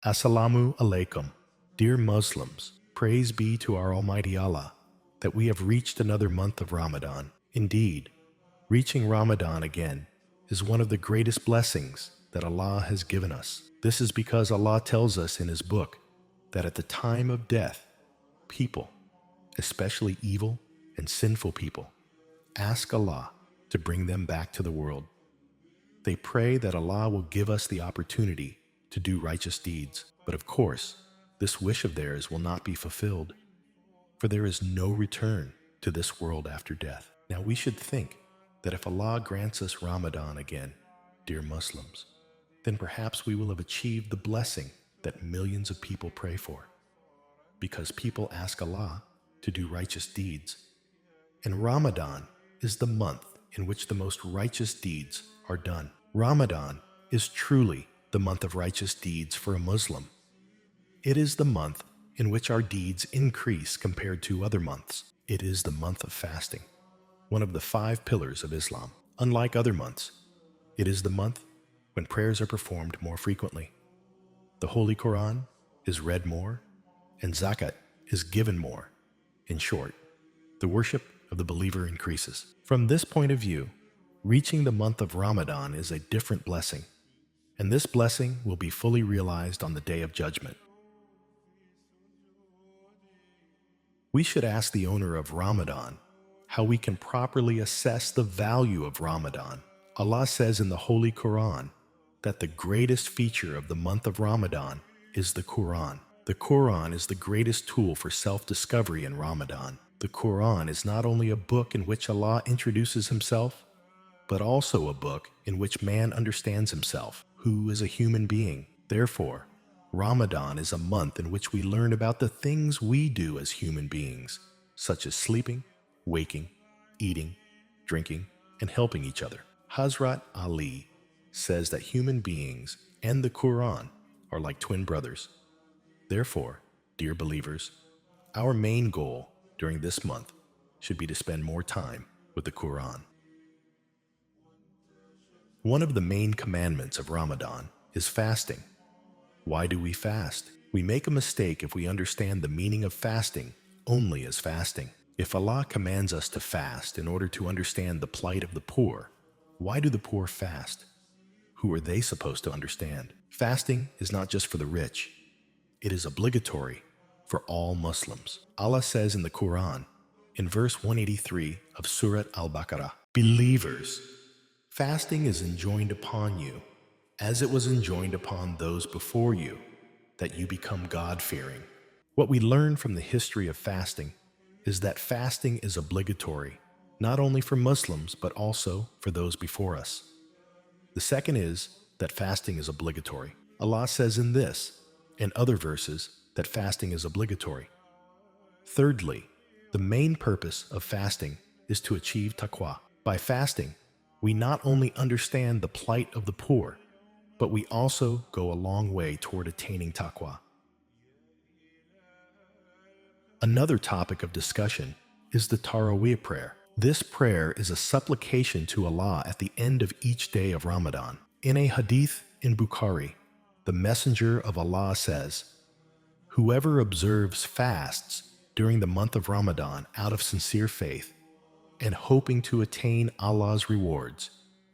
Assalamu alaikum. Dear Muslims, praise be to our Almighty Allah that we have reached another month of Ramadan. Indeed, reaching Ramadan again is one of the greatest blessings that Allah has given us. This is because Allah tells us in His book that at the time of death, people, especially evil and sinful people, ask Allah to bring them back to the world. They pray that Allah will give us the opportunity to do righteous deeds. But of course, this wish of theirs will not be fulfilled, for there is no return to this world after death. Now we should think that if Allah grants us Ramadan again, dear Muslims, then perhaps we will have achieved the blessing that millions of people pray for, because people ask Allah to do righteous deeds. And Ramadan is the month in which the most righteous deeds are done. Ramadan is truly the month of righteous deeds for a Muslim. It is the month in which our deeds increase compared to other months. It is the month of fasting, one of the 5 pillars of Islam. Unlike other months, it is the month when prayers are performed more frequently. The Holy Quran is read more, and zakat is given more. In short, the worship of the believer increases. From this point of view, reaching the month of Ramadan is a different blessing, and this blessing will be fully realized on the Day of Judgment. We should ask the owner of Ramadan how we can properly assess the value of Ramadan. Allah says in the Holy Quran that the greatest feature of the month of Ramadan is the Quran. The Quran is the greatest tool for self-discovery in Ramadan. The Quran is not only a book in which Allah introduces Himself, but also a book in which man understands himself, who is a human being. Therefore, Ramadan is a month in which we learn about the things we do as human beings, such as sleeping, waking, eating, drinking, and helping each other. Hazrat Ali says that human beings and the Quran are like twin brothers. Therefore, dear believers, our main goal during this month should be to spend more time with the Quran. One of the main commandments of Ramadan is fasting. Why do we fast? We make a mistake if we understand the meaning of fasting only as fasting. If Allah commands us to fast in order to understand the plight of the poor, why do the poor fast? Who are they supposed to understand? Fasting is not just for the rich. It is obligatory for all Muslims. Allah says in the Quran, in verse 183 of Surat Al-Baqarah, "Believers, fasting is enjoined upon you, as it was enjoined upon those before you, that you become God-fearing." What we learn from the history of fasting is that fasting is obligatory, not only for Muslims, but also for those before us. The second is that fasting is obligatory. Allah says in this and other verses that fasting is obligatory. Thirdly, the main purpose of fasting is to achieve taqwa. By fasting, we not only understand the plight of the poor, but we also go a long way toward attaining taqwa. Another topic of discussion is the Taraweeh prayer. This prayer is a supplication to Allah at the end of each day of Ramadan. In a hadith in Bukhari, the Messenger of Allah says, "Whoever observes fasts during the month of Ramadan out of sincere faith and hoping to attain Allah's rewards,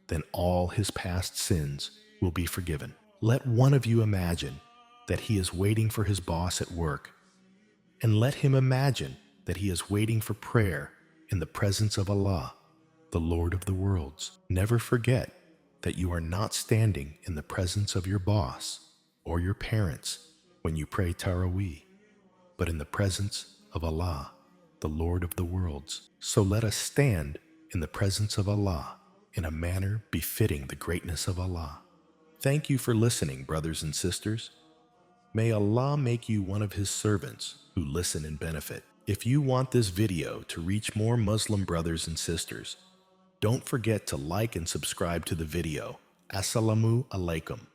then all his past sins will be forgiven." Let one of you imagine that he is waiting for his boss at work, and let him imagine that he is waiting for prayer in the presence of Allah, the Lord of the worlds. Never forget that you are not standing in the presence of your boss or your parents when you pray Taraweeh, but in the presence of Allah, the Lord of the worlds. So let us stand in the presence of Allah in a manner befitting the greatness of Allah. Thank you for listening, brothers and sisters. May Allah make you one of His servants who listen and benefit. If you want this video to reach more Muslim brothers and sisters, don't forget to like and subscribe to the video. Assalamu alaikum.